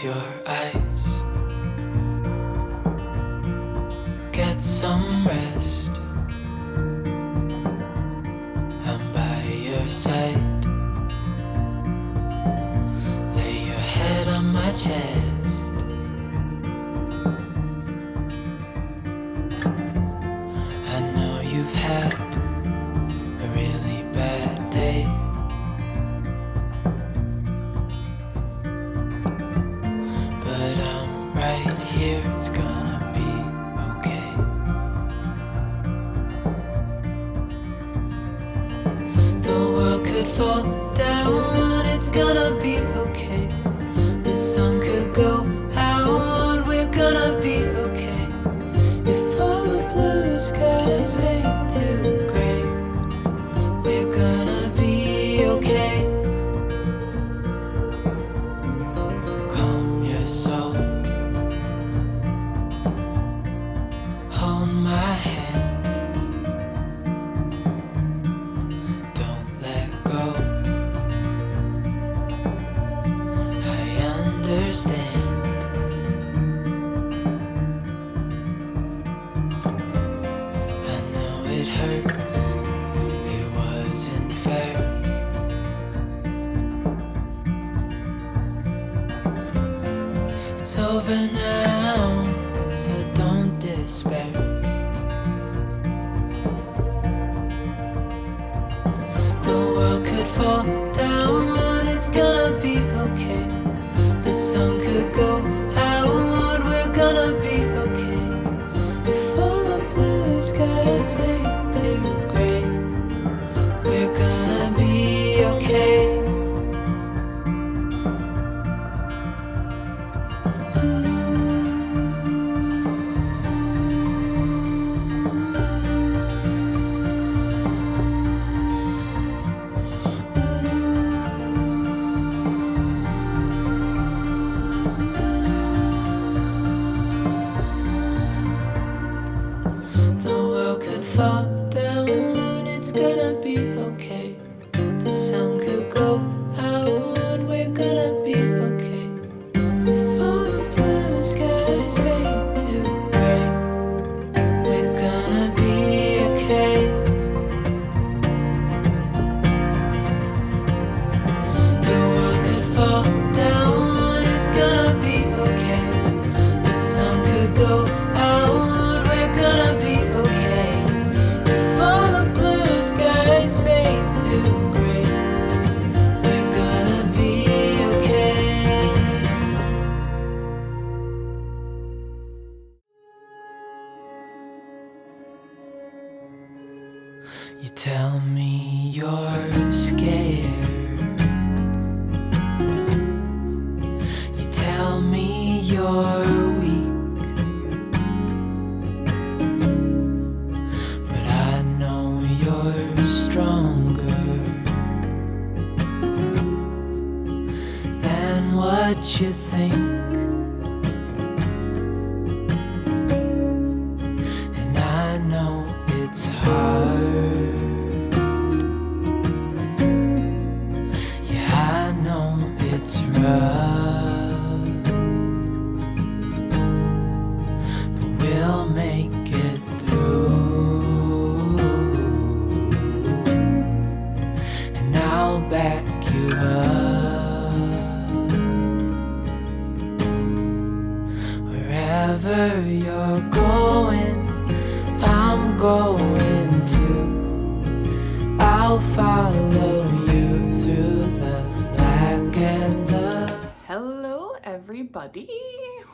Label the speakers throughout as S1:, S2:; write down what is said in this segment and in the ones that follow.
S1: Close your eyes. Get some rest. I'm by your side. Lay your head on my chest. I know you've had a really bad day. But I'm right here, it's gonna be okay. The world could fall down, it's gonna be okay. The sun could go out, we're gonna be okay. If all the blue skies fade to gray, we're gonna be okay. Calm your soul. Hold my hand. Don't let go. I understand. I know it hurts. It wasn't fair. It's over now, so don't despair. The world could fall down, it's gonna be okay. The sun could go out, we're gonna be okay. If all the blue skies fade to gray, we're gonna be okay. The world could fall down, it's gonna be okay. The sun could go out, we're gonna be okay. If all the blue skies fade to gray, we're gonna be okay. The world could fall down, it's gonna be okay. The sun could go out, we're gonna be okay. If all the blue skies fade to gray, we're gonna be okay. You tell me you're scared. You tell me you're weak. But I know you're stronger than what you think. And I know it's hard. Yeah, I know it's rough. But we'll make it through. And I'll back you up. Wherever you're going, I'm going to. I'll follow you through the black and the.
S2: Hello everybody,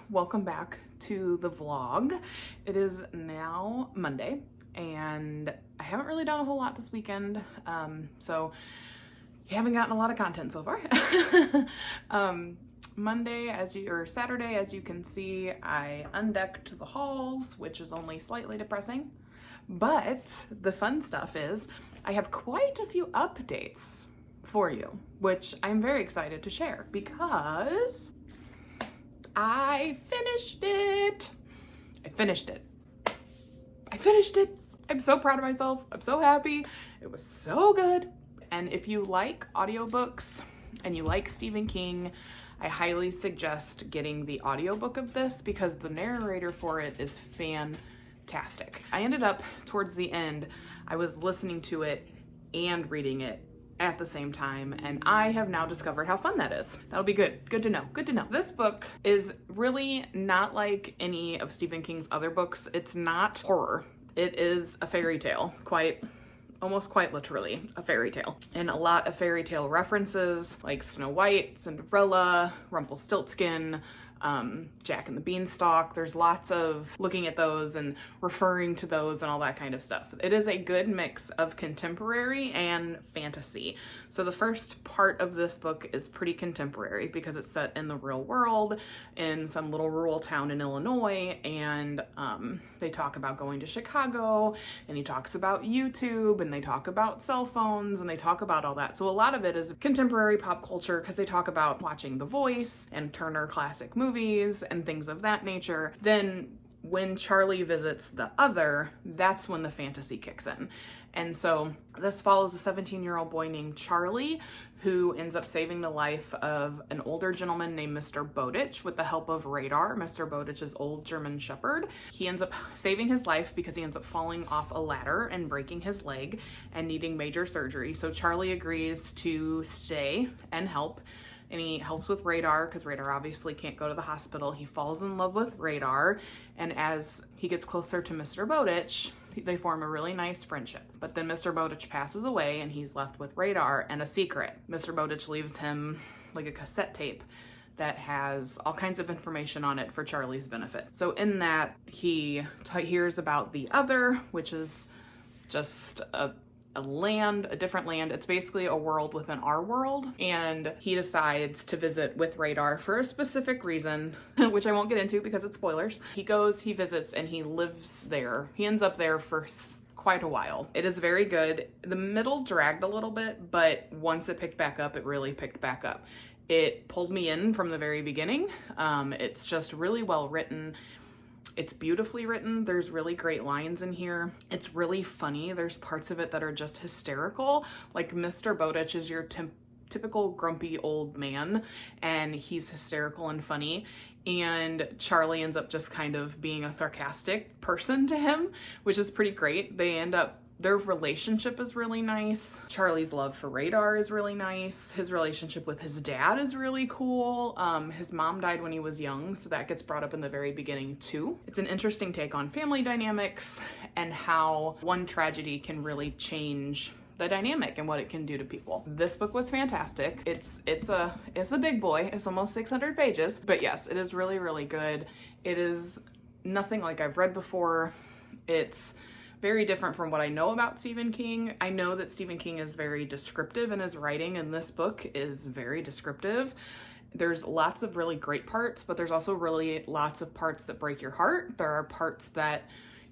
S2: welcome back to the vlog. It is now Monday and I haven't really done a whole lot this weekend, so you haven't gotten a lot of content so far. Saturday, as you can see, I undecked the halls, which is only slightly depressing, but the fun stuff is I have quite a few updates for you, which I'm very excited to share because I finished it. I'm so proud of myself. I'm so happy. It was so good. And if you like audiobooks and you like Stephen King, I highly suggest getting the audiobook of this because the narrator for it is fantastic. I ended up towards the end, I was listening to it and reading it at the same time, and I have now discovered how fun that is. That'll be good. Good to know. Good to know. This book is really not like any of Stephen King's other books. It's not horror. It is a fairy tale, almost quite literally a fairy tale. And a lot of fairy tale references like Snow White, Cinderella, Rumpelstiltskin, Jack and the Beanstalk. There's lots of looking at those and referring to those and all that kind of stuff. It is a good mix of contemporary and fantasy. So the first part of this book is pretty contemporary because it's set in the real world in some little rural town in Illinois, and they talk about going to Chicago, and he talks about YouTube, and they talk about cell phones, and they talk about all that. So a lot of it is contemporary pop culture because they talk about watching The Voice and Turner Classic Movies and things of that nature. Then when Charlie visits the other, that's when the fantasy kicks in. And so this follows a 17-year-old boy named Charlie who ends up saving the life of an older gentleman named Mr. Bowditch with the help of Radar, Mr. Bowditch's old German Shepherd. He ends up saving his life because he ends up falling off a ladder and breaking his leg and needing major surgery. So Charlie agrees to stay and help. And he helps with Radar because Radar obviously can't go to the hospital. He falls in love with Radar, and as he gets closer to Mr. Bowditch, they form a really nice friendship. But then Mr. Bowditch passes away and he's left with Radar and a secret. Mr. Bowditch leaves him like a cassette tape that has all kinds of information on it for Charlie's benefit. So in that, he hears about the other, which is just a different land. It's basically a world within our world, and he decides to visit with Radar for a specific reason, which I won't get into because it's spoilers. He goes, he visits, and he lives there. He ends up there for quite a while. It is very good. The middle dragged a little bit, but once it picked back up, it really picked back up. It pulled me in from the very beginning. It's just really well written. It's beautifully written. There's really great lines in here. It's really funny. There's parts of it that are just hysterical. Like Mr. Bowditch is your typical grumpy old man, and he's hysterical and funny. And Charlie ends up just kind of being a sarcastic person to him, which is pretty great. Their relationship is really nice. Charlie's love for Radar is really nice. His relationship with his dad is really cool. His mom died when he was young, so that gets brought up in the very beginning too. It's an interesting take on family dynamics and how one tragedy can really change the dynamic and what it can do to people. This book was fantastic. It's a big boy. It's almost 600 pages, but yes, it is really, really good. It is nothing like I've read before. It's very different from what I know about Stephen King. I know that Stephen King is very descriptive in his writing, and this book is very descriptive. There's lots of really great parts, but there's also really lots of parts that break your heart. There are parts that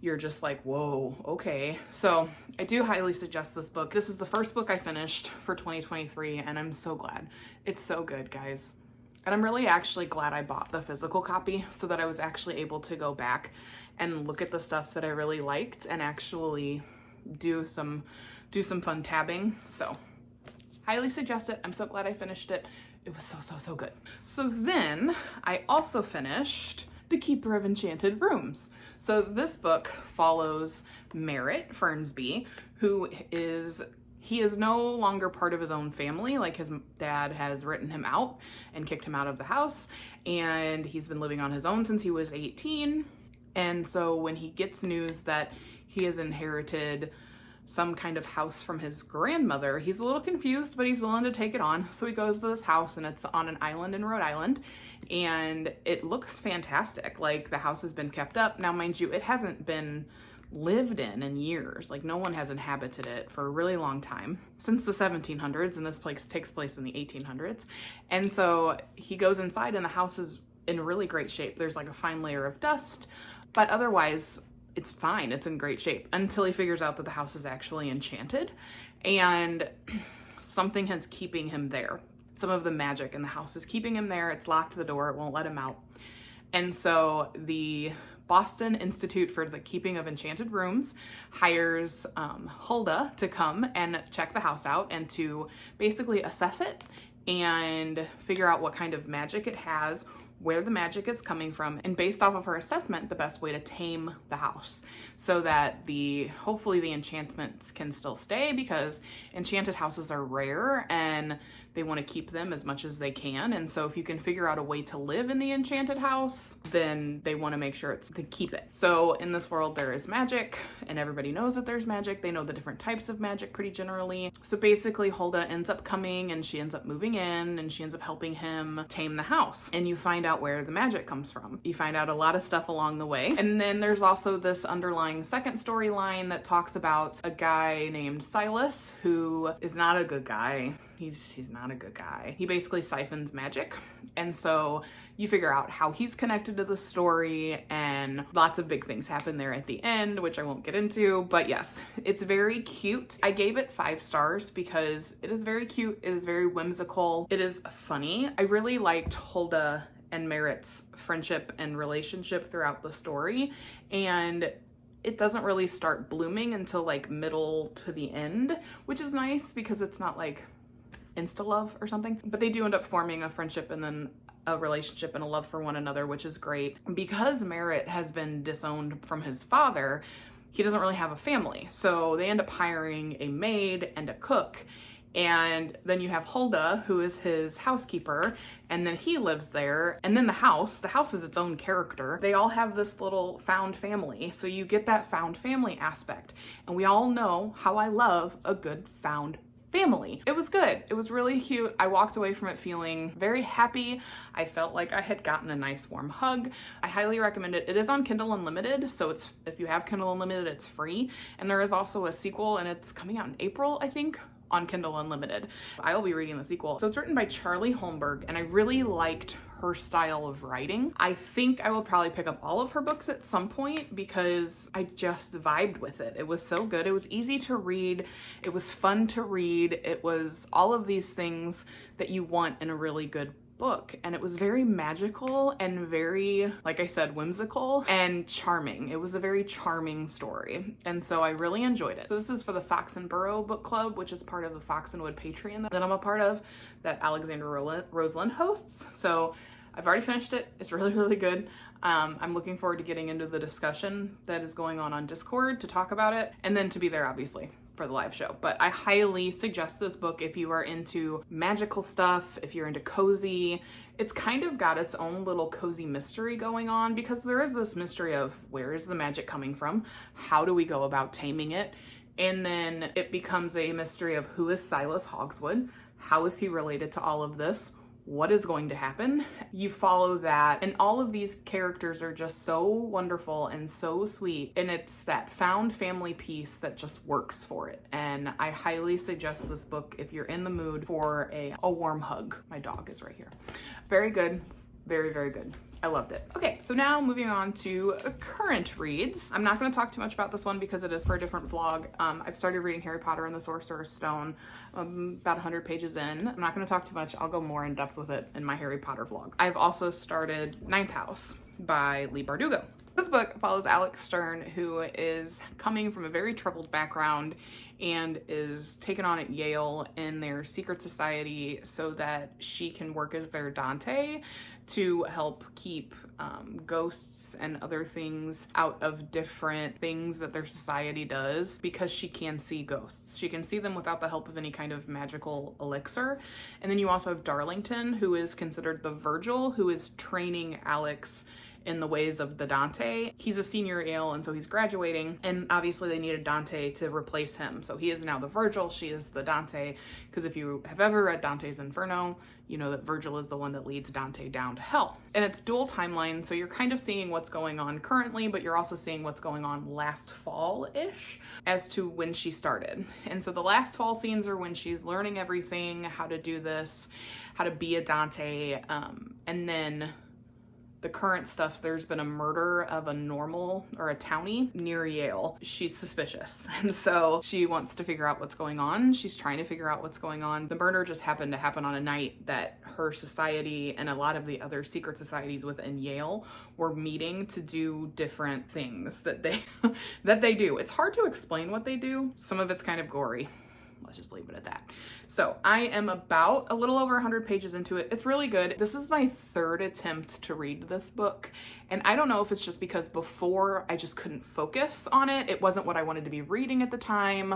S2: you're just like, whoa, okay. So I do highly suggest this book. This is the first book I finished for 2023, and I'm so glad. It's so good, guys. And I'm really actually glad I bought the physical copy so that I was actually able to go back and look at the stuff that I really liked and actually do some fun tabbing. So highly suggest it. I'm so glad I finished it. It was so good. So then I also finished The Keeper of Enchanted Rooms. So this book follows Merritt Fernsby, who is no longer part of his own family. Like, his dad has written him out and kicked him out of the house, and he's been living on his own since he was 18. And so when he gets news that he has inherited some kind of house from his grandmother, he's a little confused, but he's willing to take it on. So he goes to this house, and it's on an island in Rhode Island, and it looks fantastic. Like, the house has been kept up. Now, mind you, it hasn't been lived in years. Like, no one has inhabited it for a really long time, since the 1700s, and this place takes place in the 1800s. And so he goes inside, and the house is in really great shape. There's like a fine layer of dust, but otherwise it's fine. It's in great shape until he figures out that the house is actually enchanted, and something is keeping him there. Some of the magic in the house is keeping him there. It's locked the door. It won't let him out. And so the Boston Institute for the Keeping of Enchanted Rooms hires Hulda to come and check the house out and to basically assess it and figure out what kind of magic it has, where the magic is coming from, and based off of her assessment, the best way to tame the house so that hopefully the enchantments can still stay, because enchanted houses are rare and they want to keep them as much as they can. And so if you can figure out a way to live in the enchanted house, then they want to make sure they keep it. So in this world there is magic, and everybody knows that there's magic. They know the different types of magic pretty generally. So basically Hulda ends up coming, and she ends up moving in, and she ends up helping him tame the house. And you find out where the magic comes from. You find out a lot of stuff along the way. And then there's also this underlying second storyline that talks about a guy named Silas, who is not a good guy. He's not a good guy. He basically siphons magic. And so you figure out how he's connected to the story, and lots of big things happen there at the end, which I won't get into. But yes, it's very cute. I gave it 5 stars because it is very cute. It is very whimsical. It is funny. I really liked Hulda and Merritt's friendship and relationship throughout the story. And it doesn't really start blooming until like middle to the end, which is nice because it's not like insta-love or something, but they do end up forming a friendship and then a relationship and a love for one another, which is great. Because Merritt has been disowned from his father, he doesn't really have a family. So they end up hiring a maid and a cook. And then you have Hulda, who is his housekeeper, and then he lives there. And then the house is its own character. They all have this little found family. So you get that found family aspect. And we all know how I love a good found family. It was good. It was really cute. I walked away from it feeling very happy. I felt like I had gotten a nice warm hug. I highly recommend it. It is on Kindle Unlimited, so if you have Kindle Unlimited, it's free. And there is also a sequel, and it's coming out in April, I think, on Kindle Unlimited. I will be reading the sequel. So it's written by Charlie Holmberg, and I really liked her style of writing. I think I will probably pick up all of her books at some point because I just vibed with it. It was so good. It was easy to read. It was fun to read. It was all of these things that you want in a really good book, and it was very magical and very, like I said, whimsical and charming. It was a very charming story, and so I really enjoyed it. So this is for the Fox and Burrow Book Club, which is part of the Fox and Wood Patreon that I'm a part of, that Alexandra Roseland hosts. So I've already finished it. It's really, really good. I'm looking forward to getting into the discussion that is going on Discord to talk about it, and then to be there, obviously, for the live show. But I highly suggest this book if you are into magical stuff, if you're into cozy. It's kind of got its own little cozy mystery going on, because there is this mystery of where is the magic coming from? How do we go about taming it? And then it becomes a mystery of who is Silas Hogswood? How is he related to all of this? What is going to happen? You follow that, and all of these characters are just so wonderful and so sweet, and it's that found family piece that just works for it. And I highly suggest this book if you're in the mood for a warm hug. My dog is right here. Very good. Very, very good. I loved it. Okay, so now moving on to current reads. I'm not going to talk too much about this one because it is for a different vlog. I've started reading Harry Potter and the Sorcerer's Stone, about 100 pages in. I'm not going to talk too much. I'll go more in depth with it in my Harry Potter vlog. I've also started Ninth House by Leigh Bardugo. This book follows Alex Stern, who is coming from a very troubled background and is taken on at Yale in their secret society so that she can work as their Dante to help keep ghosts and other things out of different things that their society does, because she can see ghosts. She can see them without the help of any kind of magical elixir. And then you also have Darlington, who is considered the Virgil, who is training Alex in the ways of the Dante. He's a senior at Yale, and so he's graduating, and obviously they needed Dante to replace him. So he is now the Virgil, she is the Dante, because if you have ever read Dante's Inferno, you know that Virgil is the one that leads Dante down to hell. And it's dual timeline, so you're kind of seeing what's going on currently, but you're also seeing what's going on last fall-ish as to when she started. And so the last fall scenes are when she's learning everything, how to do this, how to be a Dante, and then the current stuff, there's been a murder of a normal or a townie near Yale. She's suspicious, and so she wants to figure out what's going on. She's trying to figure out what's going on. The murder just happened to happen on a night that her society and a lot of the other secret societies within Yale were meeting to do different things that they that they do. It's hard to explain what they do. Some of it's kind of gory. let's just leave it at that. So I am about a little over 100 pages into it. It's really good. This is my third attempt to read this book. And I don't know if it's just because before I just couldn't focus on it. It wasn't what I wanted to be reading at the time.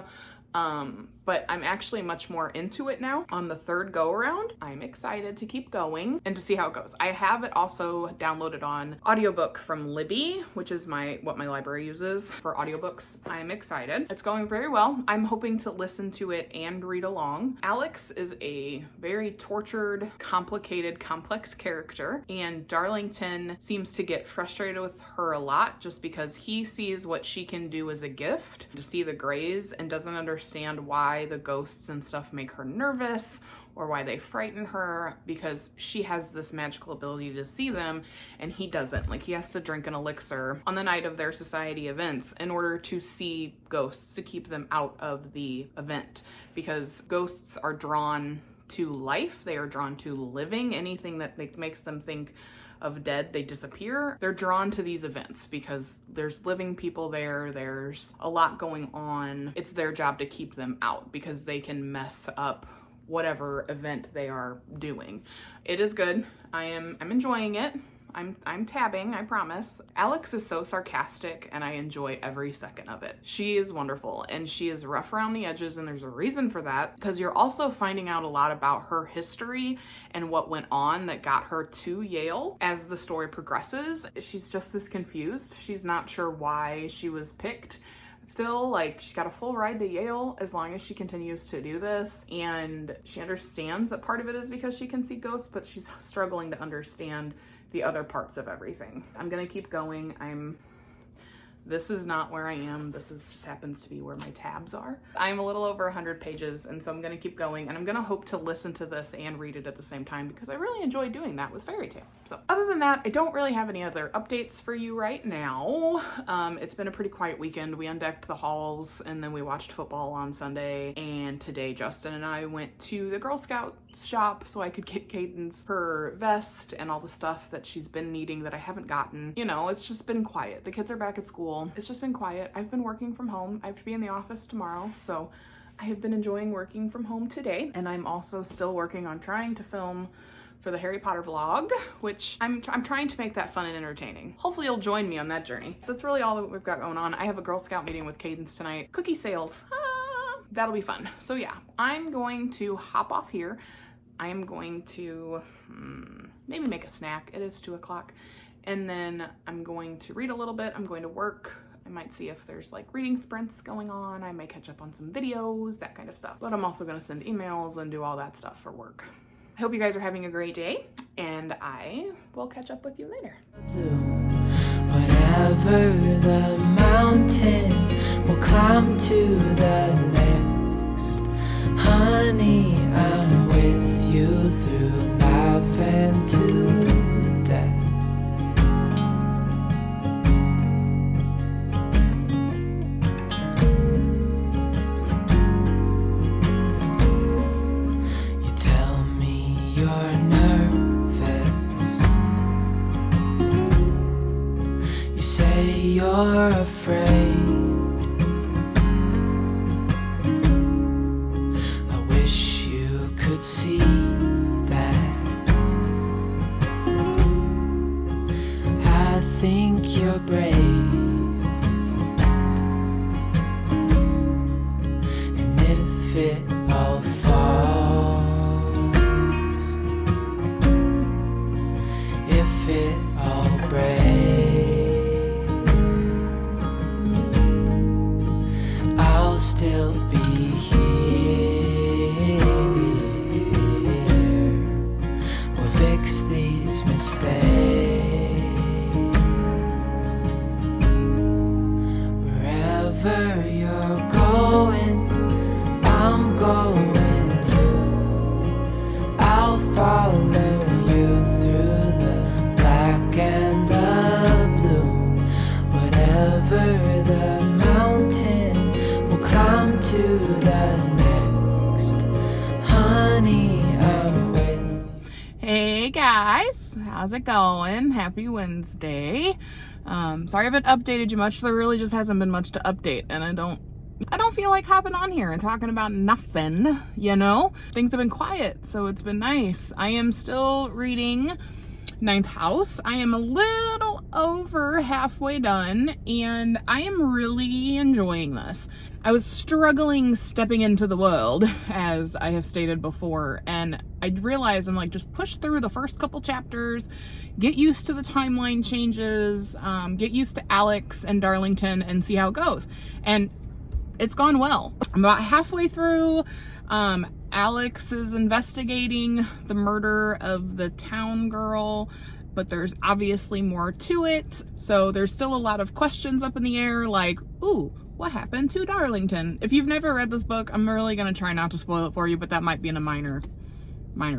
S2: But I'm actually much more into it now on the third go around. I'm excited to keep going and to see how it goes. I have it also downloaded on audiobook from Libby, which is what my library uses for audiobooks. I'm excited. It's going very well. I'm hoping to listen to it and read along. Alex is a very tortured, complicated, complex character, and Darlington seems to get frustrated with her a lot just because he sees what she can do as a gift, to see the grays, and doesn't understand why the ghosts and stuff make her nervous or why they frighten her, because she has this magical ability to see them and he doesn't. Like, he has to drink an elixir on the night of their society events in order to see ghosts, to keep them out of the event, because ghosts are drawn to life. They are drawn to living. Anything that makes them think of dead, they disappear. They're drawn to these events because there's living people there, there's a lot going on. It's their job to keep them out because they can mess up whatever event they are doing. It is good. I'm enjoying it. I'm tabbing, I promise. Alex is so sarcastic and I enjoy every second of it. She is wonderful and she is rough around the edges, and there's a reason for that, because you're also finding out a lot about her history and what went on that got her to Yale as the story progresses. She's just as confused. She's not sure why she was picked. Still, like, she got a full ride to Yale as long as she continues to do this, and she understands that part of it is because she can see ghosts, but she's struggling to understand the other parts of everything. I'm gonna keep going. This is not where I am. This just happens to be where my tabs are. I'm a little over 100 pages, and so I'm gonna keep going, and I'm gonna hope to listen to this and read it at the same time because I really enjoy doing that with Fairy Tale. So other than that, I don't really have any other updates for you right now. It's been a pretty quiet weekend. We undecked the halls and then we watched football on Sunday, and today Justin and I went to the Girl Scouts shop so I could get Cadence her vest and all the stuff that she's been needing that I haven't gotten. You know, it's just been quiet. The kids are back at school. It's just been quiet. I've been working from home. I have to be in the office tomorrow, so I have been enjoying working from home today. And I'm also still working on trying to film for the Harry Potter vlog, which I'm trying to make that fun and entertaining. Hopefully you'll join me on that journey. So that's really all that we've got going on. I have a Girl Scout meeting with Cadence tonight. Cookie sales. That'll be fun. So yeah, I'm going to hop off here. I am going to maybe make a snack. It is 2 o'clock. And then I'm going to read a little bit. I'm going to work. I might see if there's like reading sprints going on. I may catch up on some videos, that kind of stuff. But I'm also gonna send emails and do all that stuff for work. I hope you guys are having a great day, and I will catch up with you later.
S1: Whatever the mountain, we'll climb to the next. Honey, I'm with you through life and to death. You're afraid. I wish you could see that. I think you're brave, and if it all falls, if it all breaks, still be here. We'll fix these mistakes. Wherever you're going, I'm going to. I'll follow you through the black and the blue. Whatever the mountain, climb to the next. Honey, I'm with you.
S2: Hey guys, how's it going? Happy Wednesday. Sorry I haven't updated you much. There really just hasn't been much to update, and I don't I don't feel like hopping on here and talking about nothing, you know? Things have been quiet, so it's been nice. I am still reading Ninth House. I am a little over halfway done, and I am really enjoying this. I was struggling stepping into the world, as I have stated before, and I realized I'm like, just push through the first couple chapters, get used to the timeline changes, get used to Alex and Darlington, and see how it goes. And it's gone well. I'm about halfway through. Alex is investigating the murder of the town girl, but there's obviously more to it. So there's still a lot of questions up in the air, like, ooh, what happened to Darlington? If you've never read this book, I'm really gonna try not to spoil it for you, but that might be in a minor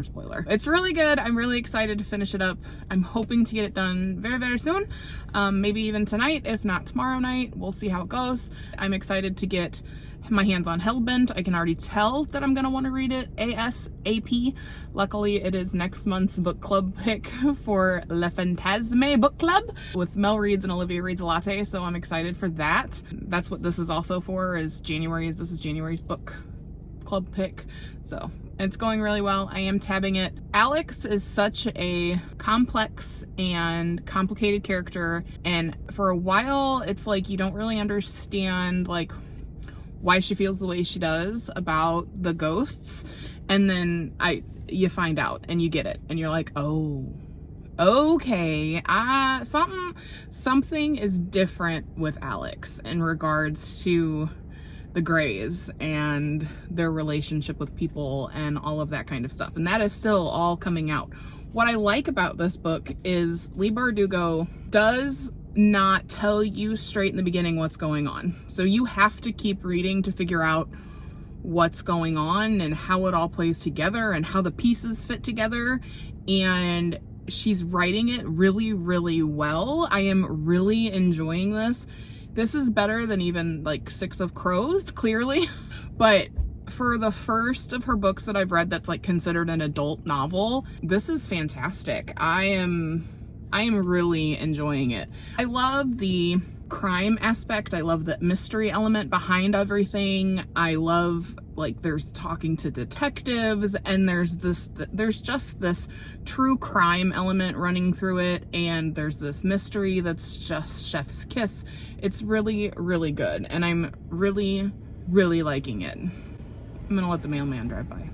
S2: spoiler. It's really good. I'm really excited to finish it up. I'm hoping to get it done very, very soon. Maybe even tonight, if not tomorrow night. We'll see how it goes. I'm excited to get my hands on Hellbent. I can already tell that I'm gonna want to read it ASAP. Luckily, it is next month's book club pick for Le Fantasme book club with Mel Reads and Olivia Reads a Latte, so I'm excited for that. That's what this is also for, is this is January's book club pick, so it's going really well. I am tabbing it. Alex is such a complex and complicated character, and for a while it's like you don't really understand like why she feels the way she does about the ghosts, and then you find out and you get it and you're like, oh, okay, something is different with Alex in regards to the Greys and their relationship with people and all of that kind of stuff, and that is still all coming out. What I like about this book is Leigh Bardugo does not tell you straight in the beginning what's going on, so you have to keep reading to figure out what's going on and how it all plays together and how the pieces fit together, and she's writing it really, really well. I am really enjoying this. This is better than even like Six of Crows, clearly, but for the first of her books that I've read that's like considered an adult novel, this is fantastic. I am really enjoying it. I love the crime aspect. I love the mystery element behind everything. I love, like, there's talking to detectives, and there's just this true crime element running through it, and there's this mystery that's just chef's kiss. It's really, really good, and I'm really, really liking it. I'm gonna let the mailman drive by.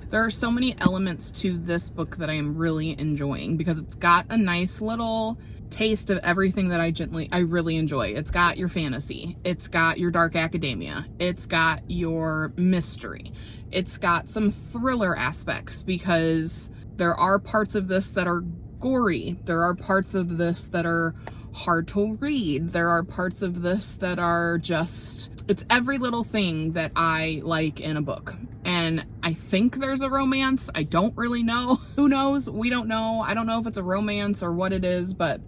S2: There are so many elements to this book that I am really enjoying because it's got a nice little taste of everything that I really enjoy. It's got your fantasy, it's got your dark academia, it's got your mystery, it's got some thriller aspects because there are parts of this that are gory, there are parts of this that are hard to read, there are parts of this that are just, it's every little thing that I like in a book. And I think there's a romance. I don't really know. Who knows? We don't know. I don't know if it's a romance or what it is, but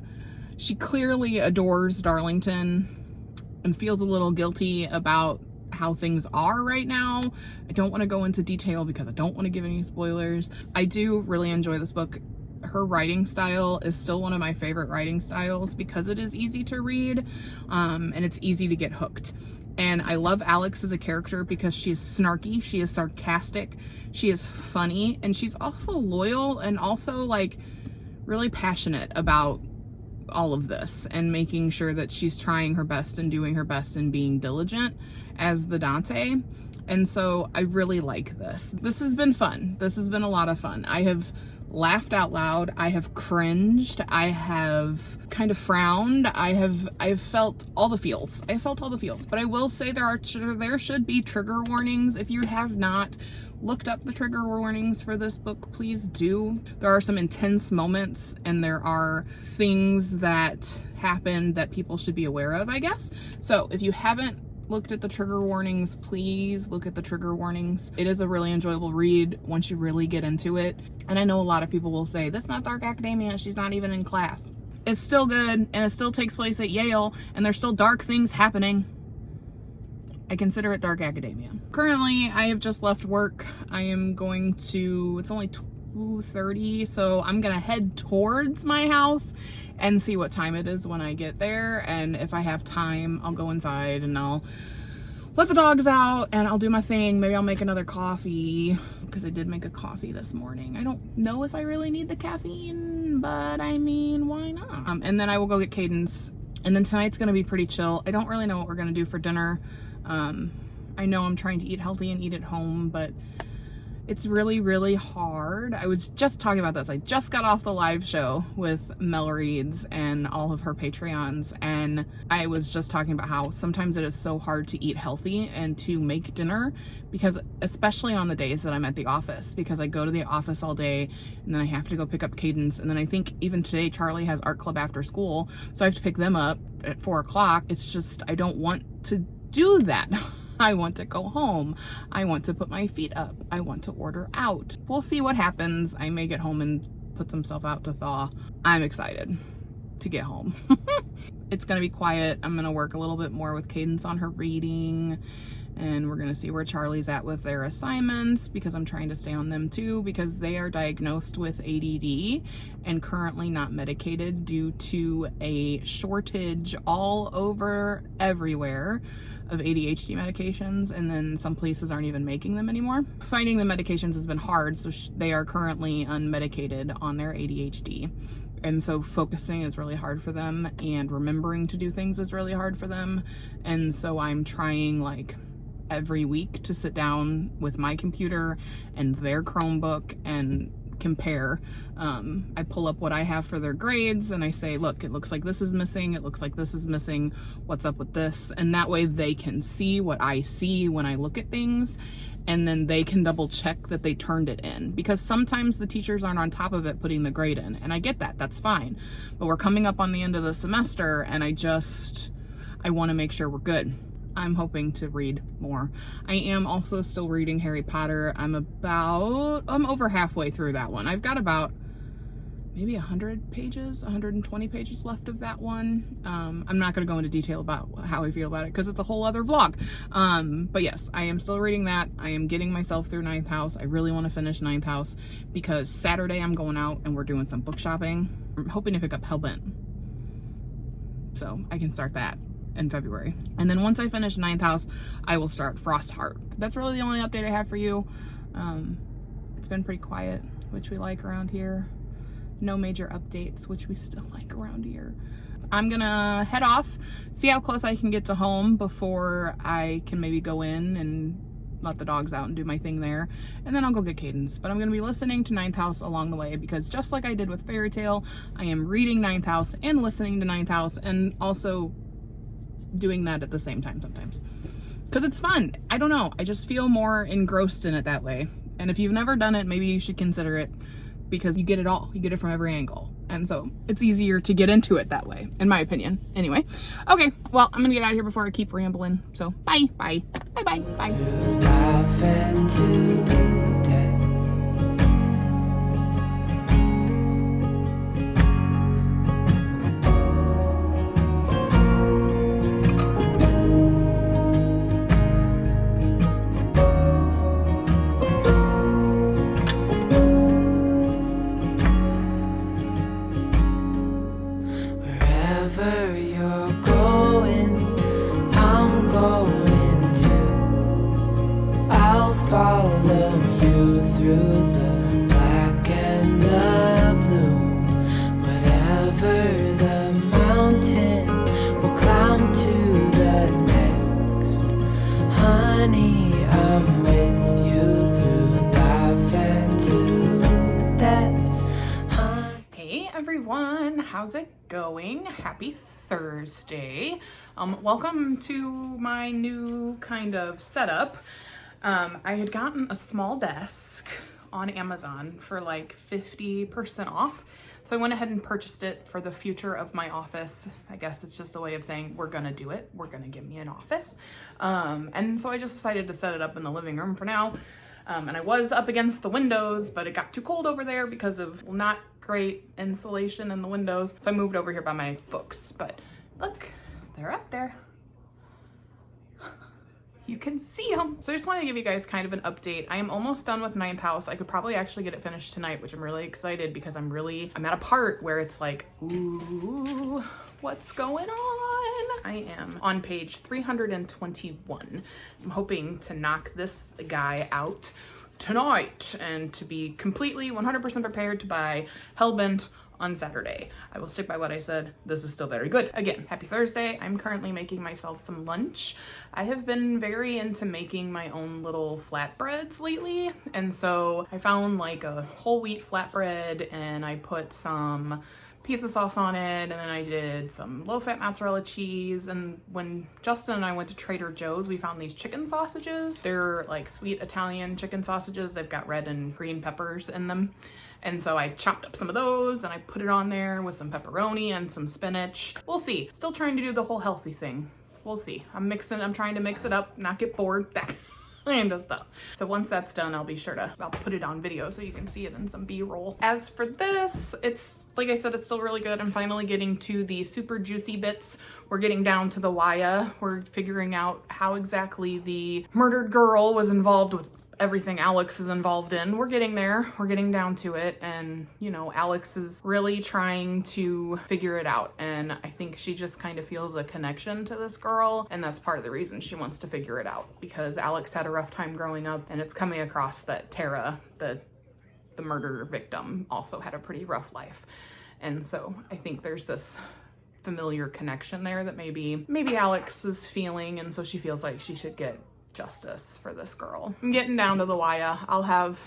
S2: she clearly adores Darlington and feels a little guilty about how things are right now. I don't want to go into detail because I don't want to give any spoilers. I do really enjoy this book. Her writing style is still one of my favorite writing styles because it is easy to read, and it's easy to get hooked. And I love Alex as a character because she is snarky, she is sarcastic, she is funny, and she's also loyal and also like really passionate about all of this and making sure that she's trying her best and doing her best and being diligent as the Dante. And so I really like this. This has been fun. This has been a lot of fun. I have laughed out loud, I have cringed, I have kind of frowned, I've felt all the feels. But I will say there should be trigger warnings. If you have not looked up the trigger warnings for this book, please do. There are some intense moments and there are things that happen that people should be aware of, I guess. So if you haven't looked at the trigger warnings, please look at the trigger warnings. It is a really enjoyable read once you really get into it. And I know a lot of people will say, that's not dark academia, she's not even in class. It's still good, and it still takes place at Yale, and there's still dark things happening. I consider it dark academia. Currently, I have just left work. I am going to, it's only 2:30, so I'm gonna head towards my house and see what time it is when I get there, and if I have time I'll go inside and I'll let the dogs out and I'll do my thing. Maybe I'll make another coffee, because I did make a coffee this morning. I don't know if I really need the caffeine, but I mean, why not? And then I will go get Cadence, and then tonight's gonna be pretty chill. I don't really know what we're gonna do for dinner. I know I'm trying to eat healthy and eat at home, but it's really, really hard. I was just talking about this. I just got off the live show with Mel Reeds and all of her Patreons, and I was just talking about how sometimes it is so hard to eat healthy and to make dinner, because especially on the days that I'm at the office, because I go to the office all day and then I have to go pick up Cadence, and then I think even today Charlie has art club after school, so I have to pick them up at 4 o'clock. It's just, I don't want to do that. I want to go home. I want to put my feet up. I want to order out. We'll see what happens. I may get home and put some stuff out to thaw. I'm excited to get home. It's gonna be quiet. I'm gonna work a little bit more with Cadence on her reading, and we're gonna see where Charlie's at with their assignments, because I'm trying to stay on them too, because they are diagnosed with ADD and currently not medicated due to a shortage all over everywhere of ADHD medications, and then some places aren't even making them anymore. Finding the medications has been hard, so they are currently unmedicated on their ADHD. And so focusing is really hard for them, and remembering to do things is really hard for them. And so I'm trying like every week to sit down with my computer and their Chromebook and compare. I pull up what I have for their grades and I say, look, it looks like this is missing. It looks like this is missing. What's up with this? And that way they can see what I see when I look at things, and then they can double check that they turned it in, because sometimes the teachers aren't on top of it putting the grade in, and I get that, that's fine. But we're coming up on the end of the semester, and I want to make sure we're good. I'm hoping to read more. I am also still reading Harry Potter. I'm over halfway through that one. I've got about maybe 100 pages, 120 pages left of that one. I'm not going to go into detail about how I feel about it because it's a whole other vlog. But yes, I am still reading that. I am getting myself through Ninth House. I really want to finish Ninth House because Saturday I'm going out and we're doing some book shopping. I'm hoping to pick up Hellbent, so I can start that in February. And then once I finish Ninth House, I will start Frostheart. That's really the only update I have for you. It's been pretty quiet, which we like around here. No major updates, which we still like around here. I'm gonna head off, see how close I can get to home before I can maybe go in and let the dogs out and do my thing there, and then I'll go get Cadence. But I'm gonna be listening to Ninth House along the way, because just like I did with Fairy Tale, I am reading Ninth House and listening to Ninth House, and also doing that at the same time sometimes, because it's fun. I don't know, I just feel more engrossed in it that way. And if you've never done it, maybe you should consider it, because you get it all. You get it from every angle. And so it's easier to get into it that way, in my opinion. Anyway, okay, well, I'm gonna get out of here before I keep rambling. So bye, bye, bye, bye, bye.
S1: Life into death. Wherever you're going, I'm going too. I'll follow you through the black and the blue. Whatever the mountain, we'll climb to the next. Honey, I'm with you through life and to death.
S2: Hey everyone, how's it going? Happy Thursday. Welcome to my new kind of setup. I had gotten a small desk on Amazon for like 50% off. So I went ahead and purchased it for the future of my office. I guess it's just a way of saying we're gonna do it. We're gonna give me an office. And so I just decided to set it up in the living room for now. And I was up against the windows, but it got too cold over there because of not great insulation in the windows. So I moved over here by my books, but look, they're up there. you can see them. So I just want to give you guys kind of an update. I am almost done with Ninth House. I could probably actually get it finished tonight, which I'm really excited because I'm at a part where it's like, ooh, what's going on? I am on page 321. I'm hoping to knock this guy out tonight and to be completely 100% prepared to buy Hellbent on Saturday. I will stick by what I said. This is still very good. Again, happy Thursday. I'm currently making myself some lunch. I have been very into making my own little flatbreads lately. And so I found like a whole wheat flatbread and I put some pizza sauce on it, and then I did some low-fat mozzarella cheese. And when Justin and I went to Trader Joe's, we found these chicken sausages. They're like sweet Italian chicken sausages. They've got red and green peppers in them. And so I chopped up some of those and I put it on there with some pepperoni and some spinach. We'll see. Still trying to do the whole healthy thing. We'll see. I'm trying to mix it up, not get bored, that kind of stuff. So once that's done, I'll put it on video so you can see it in some B-roll. As for this, it's, like I said, it's still really good. I'm finally getting to the super juicy bits. We're getting down to the why. We're figuring out how exactly the murdered girl was involved with everything Alex is involved in. We're getting there. We're getting down to it. And, you know, Alex is really trying to figure it out. And I think she just kind of feels a connection to this girl. And that's part of the reason she wants to figure it out, because Alex had a rough time growing up, and it's coming across that Tara, the murder victim, also had a pretty rough life. And so I think there's this familiar connection there that maybe Alex is feeling. And so she feels like she should get justice for this girl. I'm getting down to the wire. I'll have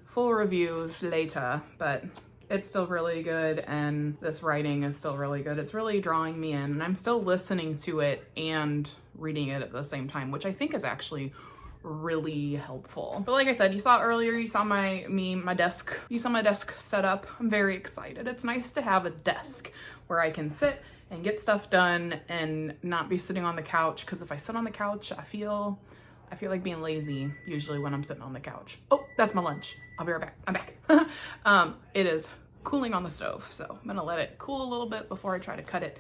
S2: full reviews later, but it's still really good, and this writing is still really good. It's really drawing me in, and I'm still listening to it and reading it at the same time, which I think is actually really helpful. But like I said, you saw earlier, you saw my desk. You saw my desk set up. I'm very excited. It's nice to have a desk where I can sit and get stuff done and not be sitting on the couch, because if I sit on the couch, I feel like being lazy usually when I'm sitting on the couch. Oh, that's my lunch. I'll be right back. I'm back. It is cooling on the stove, so I'm gonna let it cool a little bit before I try to cut it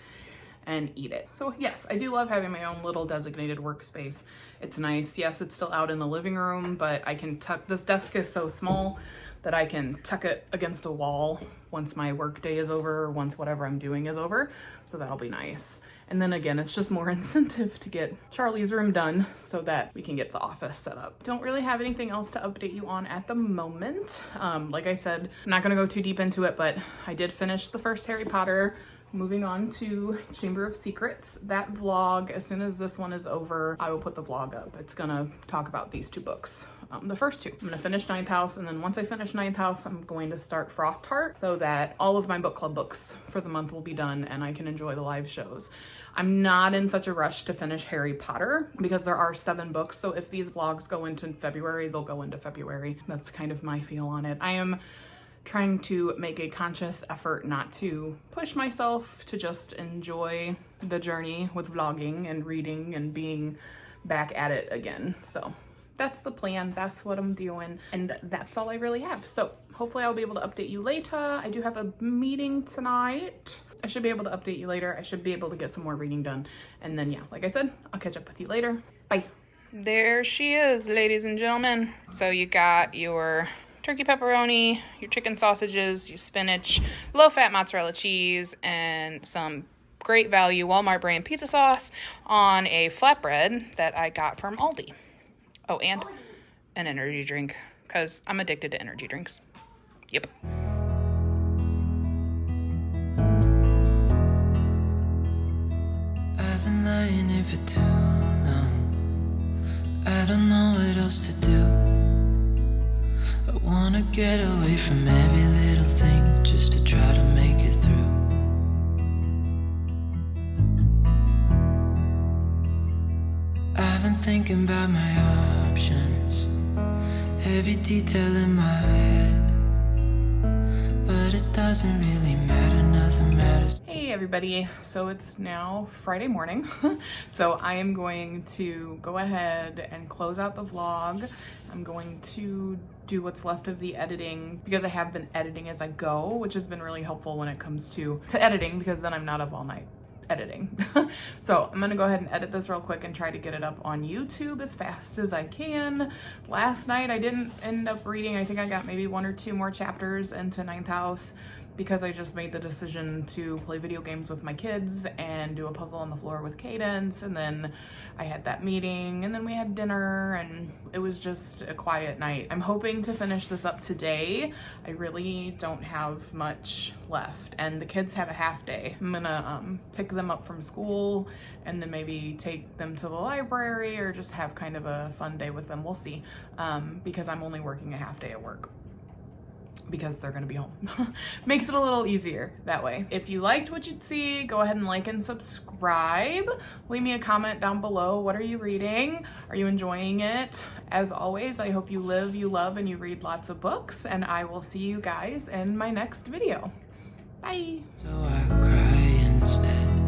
S2: and eat it. So yes, I do love having my own little designated workspace. It's nice. Yes, it's still out in the living room, but I can tuck, this desk is so small that I can tuck it against a wall once my work day is over, or once whatever I'm doing is over. So that'll be nice. And then again, it's just more incentive to get Charlie's room done so that we can get the office set up. Don't really have anything else to update you on at the moment. Like I said, I'm not gonna go too deep into it, but I did finish the first Harry Potter. Moving on to Chamber of Secrets. That vlog, as soon as this one is over, I will put the vlog up. It's gonna talk about these two books, the first two. I'm gonna finish Ninth House, and then once I finish Ninth House, I'm going to start Frostheart so that all of my book club books for the month will be done and I can enjoy the live shows. I'm not in such a rush to finish Harry Potter because there are 7 books, so if these vlogs go into February, they'll go into February. That's kind of my feel on it. I am trying to make a conscious effort not to push myself, to just enjoy the journey with vlogging and reading and being back at it again. So that's the plan. That's what I'm doing. And that's all I really have. So hopefully I'll be able to update you later. I do have a meeting tonight. I should be able to update you later. I should be able to get some more reading done. And then, yeah, like I said, I'll catch up with you later. Bye. There she is, ladies and gentlemen. So you got your turkey pepperoni, your chicken sausages, your spinach, low-fat mozzarella cheese, and some great value Walmart brand pizza sauce on a flatbread that I got from Aldi. Oh, and an energy drink, because I'm addicted to energy drinks. Yep.
S1: I've been lying here for too long. I don't know what else to do. I wanna get away from every little thing just to try to make it through. I've been thinking about my options, every detail in my head, but it doesn't really matter, nothing matters.
S2: Hey everybody, so it's now Friday morning, so I am going to go ahead and close out the vlog. I'm going to do what's left of the editing because I have been editing as I go, which has been really helpful when it comes to editing, because then I'm not up all night editing. So I'm gonna go ahead and edit this real quick and try to get it up on YouTube as fast as I can. Last night I didn't end up reading. I think I got maybe 1 or 2 more chapters into Ninth House because I just made the decision to play video games with my kids and do a puzzle on the floor with Cadence, and then I had that meeting, and then we had dinner, and it was just a quiet night. I'm hoping to finish this up today. I really don't have much left, and the kids have a half day. I'm gonna pick them up from school and then maybe take them to the library or just have kind of a fun day with them. We'll see, because I'm only working a half day at work, because they're gonna be home. Makes it a little easier that way. If you liked what you'd see, go ahead and like and subscribe. Leave me a comment down below. What are you reading? Are you enjoying it? As always, I hope you live, you love, and you read lots of books, and I will see you guys in my next video. Bye.
S1: So I cry instead.